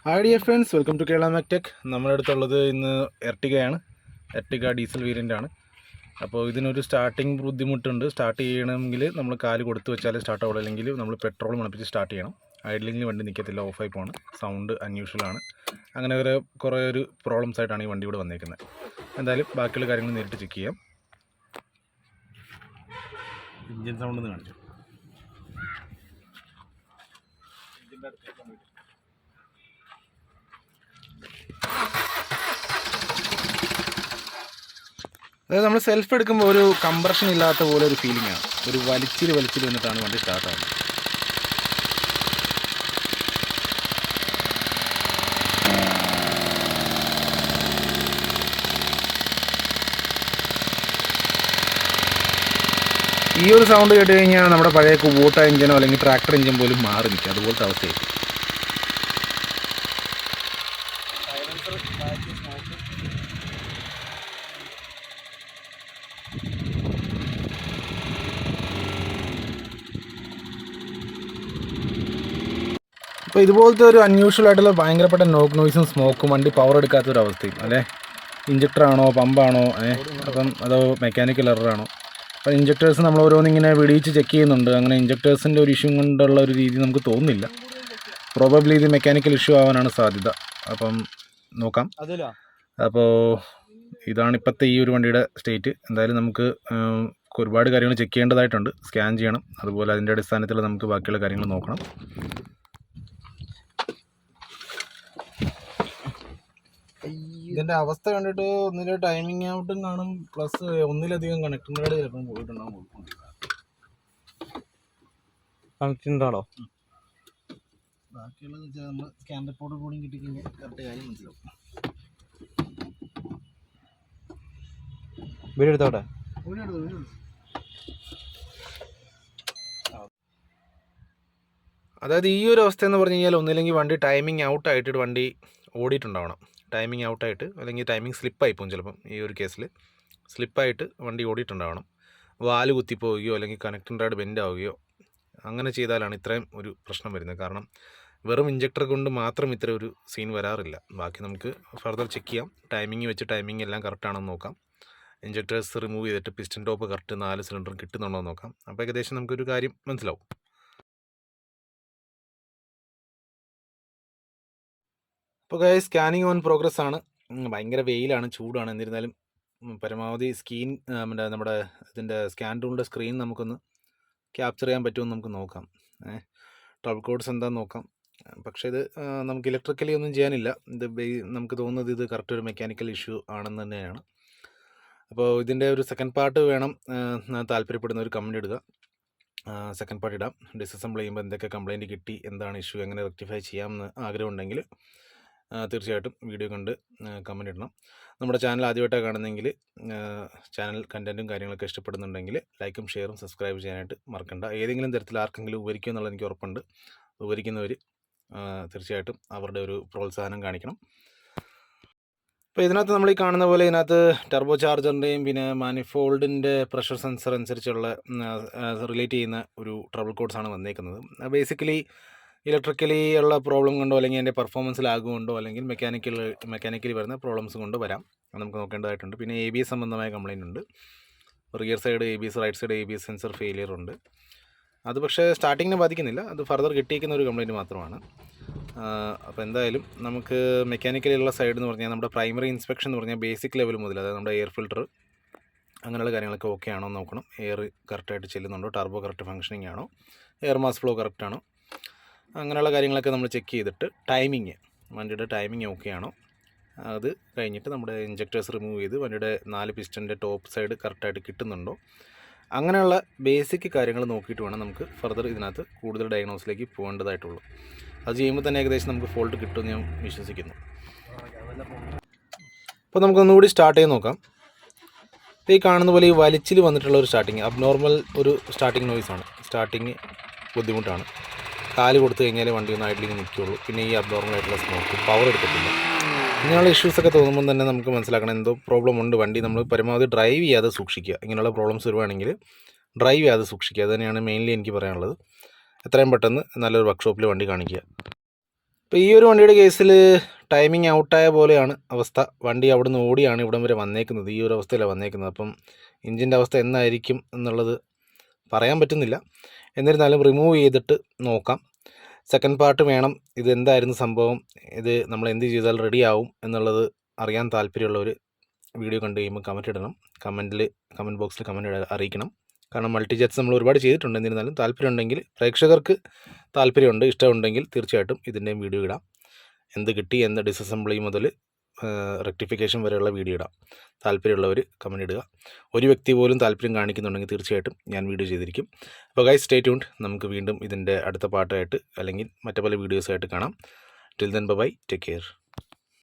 Hi dear friends, welcome to Kerala Mectech. നമ്മുടെ അടുത്തുള്ളത് ഇന്ന് എർട്ടിഗയാണ്. എർട്ടിഗ ഡീസൽ വേരിയൻ്റ് ആണ്. അപ്പോൾ ഇതിനൊരു സ്റ്റാർട്ടിങ് ബുദ്ധിമുട്ടുണ്ട്. സ്റ്റാർട്ട് ചെയ്യണമെങ്കിൽ നമ്മൾ കാല് കൊടുത്ത് വെച്ചാൽ സ്റ്റാർട്ട് ആവുള്ളൂ, അല്ലെങ്കിൽ നമ്മൾ പെട്രോൾ മണപ്പിച്ച് സ്റ്റാർട്ട് ചെയ്യണം. ഐഡ്ലിങ്ങിൽ വണ്ടി നിൽക്കത്തില്ല, ഓഫായി പോകണം, സൗണ്ട് അൺയൂഷ്വലാണ്. അങ്ങനെ കുറേ ഒരു പ്രോബ്ലംസ് ആയിട്ടാണ് ഈ വണ്ടി ഇവിടെ വന്നേക്കുന്നത്. എന്തായാലും ബാക്കിയുള്ള കാര്യങ്ങൾ നേരിട്ട് ചെക്ക് ചെയ്യാം. എൻജിൻ സൗണ്ട് ഒന്ന് കാണിച്ചു. എൻജിൻ്റെ അടുത്തേക്ക് വന്നിട്ട് അതായത് നമ്മൾ സെൽഫ് എടുക്കുമ്പോൾ ഒരു കംപ്രഷൻ ഇല്ലാത്ത പോലെ ഒരു ഫീലിംഗ് ആണ്. ഒരു വലിച്ചിൽ വന്നിട്ടാണ് വണ്ടി സ്റ്റാർട്ട് ആവുന്നത്. ഈ ഒരു സൗണ്ട് കേട്ട് കഴിഞ്ഞാൽ നമ്മുടെ പഴയ കുബോട്ട എഞ്ചിനോ അല്ലെങ്കിൽ ട്രാക്ടർ എഞ്ചിൻ പോലും മാറി നിൽക്കും, അതുപോലത്തെ അവസ്ഥയായിരിക്കും. അപ്പോൾ ഇതുപോലത്തെ ഒരു അൺയൂഷ്വൽ ആയിട്ടുള്ള ഭയങ്കരപ്പെട്ട നോക്ക് നോയ്സും സ്മോക്കും വണ്ടി പവർ എടുക്കാത്തൊരു അവസ്ഥയും അല്ലേ. ഇഞ്ചക്ടറാണോ പമ്പാണോ അപ്പം അതോ മെക്കാനിക്കൽ എററാണോ? അപ്പോൾ ഇഞ്ചക്ടേഴ്സ് നമ്മൾ ഓരോന്നിങ്ങനെ വെടിയിച്ച് ചെക്ക് ചെയ്യുന്നുണ്ട്. അങ്ങനെ ഇഞ്ചക്ടേഴ്സിൻ്റെ ഒരു ഇഷ്യൂ കൊണ്ടുള്ള ഒരു രീതി നമുക്ക് തോന്നുന്നില്ല. പ്രോബബ്ലി ഇത് മെക്കാനിക്കൽ ഇഷ്യൂ ആവാനാണ് സാധ്യത. അപ്പം നോക്കാം. അപ്പോൾ ഇതാണ് ഇപ്പോഴത്തെ ഈ ഒരു വണ്ടിയുടെ സ്റ്റേറ്റ്. എന്തായാലും നമുക്ക് ഒരുപാട് കാര്യങ്ങൾ ചെക്ക് ചെയ്യേണ്ടതായിട്ടുണ്ട്, സ്കാൻ ചെയ്യണം. അതുപോലെ അതിൻ്റെ അടിസ്ഥാനത്തിൽ നമുക്ക് ബാക്കിയുള്ള കാര്യങ്ങൾ നോക്കണം. ഇതിൻ്റെ അവസ്ഥ കണ്ടിട്ട് ഒന്നിലെ ടൈമിങ് ഔട്ടും കാണും, പ്ലസ് ഒന്നിലധികം കണക്റ്റിംഗ് ചിലപ്പം പോയിട്ടുണ്ടാവും. കണക്റ്റിംഗാണോ? ബാക്കിയുള്ളത് വെച്ചാൽ നമ്മൾ സ്കാൻ റിപ്പോർട്ട് കൂടി കിട്ടിക്കഴിഞ്ഞാൽ കറക്റ്റ് കാര്യം മനസ്സിലാവും. വീഡിയോ എടുത്തോട്ടെ. അതായത് ഈ ഒരു അവസ്ഥ എന്ന് പറഞ്ഞു കഴിഞ്ഞാൽ ഒന്നില്ലെങ്കിൽ വണ്ടി ടൈമിങ് ഔട്ടായിട്ട് വണ്ടി ഓടിയിട്ടുണ്ടാവണം. ടൈമിങ് ഔട്ടായിട്ട് അല്ലെങ്കിൽ ടൈമിങ് സ്ലിപ്പായി പോകും. ചിലപ്പം ഈ ഒരു കേസിൽ സ്ലിപ്പായിട്ട് വണ്ടി ഓടിയിട്ടുണ്ടാവണം. വാല് കുത്തിപ്പോവുകയോ അല്ലെങ്കിൽ കണക്റ്റിംഗ് റാഡ് ബെൻഡ് ആവുകയോ അങ്ങനെ ചെയ്താലാണ് ഇത്രയും ഒരു പ്രശ്നം വരുന്നത്. കാരണം വെറും ഇഞ്ചക്ടർ കൊണ്ട് മാത്രം ഇത്ര ഒരു സീൻ വരാറില്ല. ബാക്കി നമുക്ക് ഫർദർ ചെക്ക് ചെയ്യാം. ടൈമിങ് വെച്ച് ടൈമിങ് എല്ലാം കറക്റ്റാണെന്ന് നോക്കാം. ഇഞ്ചക്ടേഴ്സ് റിമൂവ് ചെയ്തിട്ട് പിസ്റ്റൻ ടോപ്പ് കറക്റ്റ് 4 സിലിണ്ടറും കിട്ടുന്നുണ്ടോ എന്ന് നോക്കാം. അപ്പോൾ ഏകദേശം നമുക്കൊരു കാര്യം മനസ്സിലാവും. അപ്പോൾ ഗൈസ്, സ്കാനിങ് ഓൺ പ്രോഗ്രസ് ആണ്. ഭയങ്കര വെയിലാണ്, ചൂടാണ്. എന്നിരുന്നാലും പരമാവധി നമ്മുടെ ഇതിൻ്റെ സ്കാൻ ടൂളിൻ്റെ സ്ക്രീൻ നമുക്കൊന്ന് ക്യാപ്ചർ ചെയ്യാൻ പറ്റുമെന്ന് നമുക്ക് നോക്കാം. ട്രബിൾ കോഡ്സ് എന്താണെന്ന് നോക്കാം. പക്ഷേ ഇത് നമുക്ക് ഇലക്ട്രിക്കലി ഒന്നും ചെയ്യാനില്ല. ഇത് നമുക്ക് തോന്നുന്നത് ഇത് കറക്റ്റ് ഒരു മെക്കാനിക്കൽ ഇഷ്യൂ ആണെന്ന് തന്നെയാണ്. അപ്പോൾ ഇതിൻ്റെ ഒരു സെക്കൻഡ് പാർട്ട് വേണം. താല്പര്യപ്പെടുന്ന ഒരു കമൻറ്റ് ഇടുക, സെക്കൻഡ് പാർട്ട് ഇടാം. ഡിസസംബിൾ ചെയ്യുമ്പോൾ എന്തൊക്കെ കംപ്ലയിൻറ്റ് കിട്ടി, എന്താണ് ഇഷ്യൂ, എങ്ങനെ റെക്ടിഫൈ ചെയ്യാമെന്ന് ആഗ്രഹമുണ്ടെങ്കിൽ തീർച്ചയായിട്ടും വീഡിയോ കണ്ട് കമൻറ്റ് ഇടണം. നമ്മുടെ ചാനൽ ആദ്യമായിട്ടാണ് കാണുന്നതെങ്കിൽ ചാനൽ കണ്ടൻറ്റും കാര്യങ്ങളൊക്കെ ഇഷ്ടപ്പെടുന്നുണ്ടെങ്കിൽ ലൈക്കും ഷെയറും സബ്സ്ക്രൈബ് ചെയ്യാനായിട്ട് മറക്കണ്ട. ഏതെങ്കിലും തരത്തിൽ ആർക്കെങ്കിലും ഉപകരിക്കുമെന്നുള്ളത് എനിക്ക് ഉറപ്പുണ്ട്. ഉപകരിക്കുന്നവർ തീർച്ചയായിട്ടും അവരുടെ ഒരു പ്രോത്സാഹനം കാണിക്കണം. അപ്പോൾ ഇതിനകത്ത് നമ്മൾ ഈ കാണുന്ന പോലെ ഇതിനകത്ത് ടർബോ ചാർജറിൻ്റെയും പിന്നെ മാനിഫോൾഡിൻ്റെ പ്രഷർ സെൻസർ അനുസരിച്ചുള്ള റിലേറ്റ് ചെയ്യുന്ന ഒരു ട്രബിൾ കോഡ്സാണ് വന്നേക്കുന്നത്. ബേസിക്കലി ഇലക്ട്രിക്കലി ഉള്ള പ്രോബ്ലം കൊണ്ടോ അല്ലെങ്കിൽ അതിൻ്റെ പെർഫോമൻസ് ലാഗ് കൊണ്ടോ അല്ലെങ്കിൽ മെക്കാനിക്കലി വരുന്ന പ്രോബ്ലംസ് കൊണ്ട് വരാം. നമുക്ക് നോക്കേണ്ടതായിട്ടുണ്ട്. പിന്നെ ABS സംബന്ധമായ കംപ്ലയിൻ്റ് ഉണ്ട്. Rear side ABS, right side ABS sensor failure ഉണ്ട്. അത് പക്ഷേ സ്റ്റാർട്ടിങ്ങിനെ ബാധിക്കുന്നില്ല. അത് ഫർദർ കിട്ടിയിരിക്കുന്ന ഒരു കംപ്ലയിൻറ്റ് മാത്രമാണ്. അപ്പോൾ എന്തായാലും നമുക്ക് മെക്കാനിക്കലിയുള്ള സൈഡ് എന്ന് പറഞ്ഞാൽ നമ്മുടെ പ്രൈമറി ഇൻസ്പെക്ഷൻ എന്ന് പറഞ്ഞാൽ ബേസിക് ലെവൽ മുതൽ, അതായത് നമ്മുടെ എയർ ഫിൽറ്റർ അങ്ങനെയുള്ള കാര്യങ്ങളൊക്കെ ഓക്കെ ആണോ എന്ന് നോക്കണം. എയർ കറക്റ്റായിട്ട് ചെല്ലുന്നുണ്ടോ, ടർബോ കറക്റ്റ് ഫങ്ഷനിങ് ആണോ, എയർ മാസ് ഫ്ലോ കറക്റ്റ് ആണോ, അങ്ങനെയുള്ള കാര്യങ്ങളൊക്കെ നമ്മൾ ചെക്ക് ചെയ്തിട്ട് വണ്ടിയുടെ ടൈമിങ് ഓക്കെ ആണോ, അത് കഴിഞ്ഞിട്ട് നമ്മുടെ ഇഞ്ചക്ടേഴ്സ് റിമൂവ് ചെയ്ത് വണ്ടിയുടെ 4 പിസ്റ്റൻ്റെ ടോപ്പ് സൈഡ് കറക്റ്റായിട്ട് കിട്ടുന്നുണ്ടോ, അങ്ങനെയുള്ള ബേസിക് കാര്യങ്ങൾ നോക്കിയിട്ട് വേണം നമുക്ക് ഫർദർ ഇതിനകത്ത് കൂടുതൽ ഡയഗ്നോസിലേക്ക് പോകേണ്ടതായിട്ടുള്ളൂ. അത് ചെയ്യുമ്പോൾ തന്നെ ഏകദേശം നമുക്ക് ഫോൾട്ട് കിട്ടുമെന്ന് ഞാൻ വിശ്വസിക്കുന്നു. അപ്പോൾ നമുക്കൊന്നുകൂടി സ്റ്റാർട്ട് ചെയ്ത് നോക്കാം. ഇപ്പോൾ ഈ കാണുന്ന പോലെ ഈ വലിച്ചിൽ വന്നിട്ടുള്ള ഒരു സ്റ്റാർട്ടിങ് അബ്നോർമൽ ഒരു സ്റ്റാർട്ടിങ് നോയ്സാണ്. സ്റ്റാർട്ടിങ് ബുദ്ധിമുട്ടാണ്. കാല് കൊടുത്തു കഴിഞ്ഞാൽ വണ്ടി ഒന്ന് ഐഡ്ലിങ് നിൽക്കുകയുള്ളൂ. പിന്നെ ഈ അബ്നോർമലായിട്ടുള്ള സ്മോക്ക്, പവർ എടുക്കത്തില്ല. ഇങ്ങനെയുള്ള ഇഷ്യൂസൊക്കെ തോന്നുമ്പോൾ തന്നെ നമുക്ക് മനസ്സിലാക്കണം എന്തോ പ്രോബ്ലം ഉണ്ട്. വണ്ടി നമ്മൾ പരമാവധി ഡ്രൈവ് ചെയ്യാതെ സൂക്ഷിക്കുക. ഇങ്ങനെയുള്ള പ്രോബ്ലംസ് വരുവാണെങ്കിൽ ഡ്രൈവ് ചെയ്യാതെ സൂക്ഷിക്കുക. അത് തന്നെയാണ് മെയിൻലി എനിക്ക് പറയാനുള്ളത്. എത്രയും പെട്ടെന്ന് നല്ലൊരു വർക്ക്ഷോപ്പിൽ വണ്ടി കാണിക്കുക. ഇപ്പോൾ ഈ ഒരു വണ്ടിയുടെ കേസിൽ ടൈമിംഗ് ഔട്ടായ പോലെയാണ് അവസ്ഥ. വണ്ടി അവിടുന്ന് ഓടിയാണ് ഇവിടം വരെ വന്നേക്കുന്നത്. ഈ ഒരു അവസ്ഥയിലാണ് വന്നേക്കുന്നത്. അപ്പം എഞ്ചിൻ്റെ അവസ്ഥ എന്നായിരിക്കും എന്നുള്ളത് പറയാൻ പറ്റുന്നില്ല. എന്നിരുന്നാലും റിമൂവ് ചെയ്തിട്ട് നോക്കാം. സെക്കൻഡ് പാർട്ട് വേണം. ഇത് എന്തായിരുന്നു സംഭവം, ഇത് നമ്മൾ എന്ത് ചെയ്താൽ റെഡി ആവും എന്നുള്ളത് അറിയാൻ താല്പര്യമുള്ളവർ വീഡിയോ കണ്ടു കഴിയുമ്പോൾ കമൻറ്റ് ഇടണം. കമൻറ്റ് ബോക്സിൽ കമൻറ്റ് അറിയിക്കണം. കാരണം മൾട്ടി ജെറ്റ്സ് നമ്മൾ ഒരുപാട് ചെയ്തിട്ടുണ്ട്. എന്നിരുന്നാലും താല്പര്യമുണ്ടെങ്കിൽ, പ്രേക്ഷകർക്ക് താല്പര്യമുണ്ട്, ഇഷ്ടമുണ്ടെങ്കിൽ തീർച്ചയായിട്ടും ഇതിൻ്റെയും വീഡിയോ ഇടാം. എന്ത് കിട്ടി, എന്ത് ഡിസസംബ്ലി മുതൽ റെക്ടിഫിക്കേഷൻ വരെയുള്ള വീഡിയോ ഇടാം. താല്പര്യമുള്ളവർ കമൻറ്റ് ഇടുക. ഒരു വ്യക്തി പോലും താല്പര്യം കാണിക്കുന്നുണ്ടെങ്കിൽ തീർച്ചയായിട്ടും ഞാൻ വീഡിയോ ചെയ്തിരിക്കും. അപ്പോൾ ഗൈസ്, സ്റ്റേ ട്യൂൺഡ്. നമുക്ക് വീണ്ടും ഇതിൻ്റെ അടുത്ത പാട്ടായിട്ട് അല്ലെങ്കിൽ മറ്റു പല വീഡിയോസായിട്ട് കാണാം. Till then bye, take care.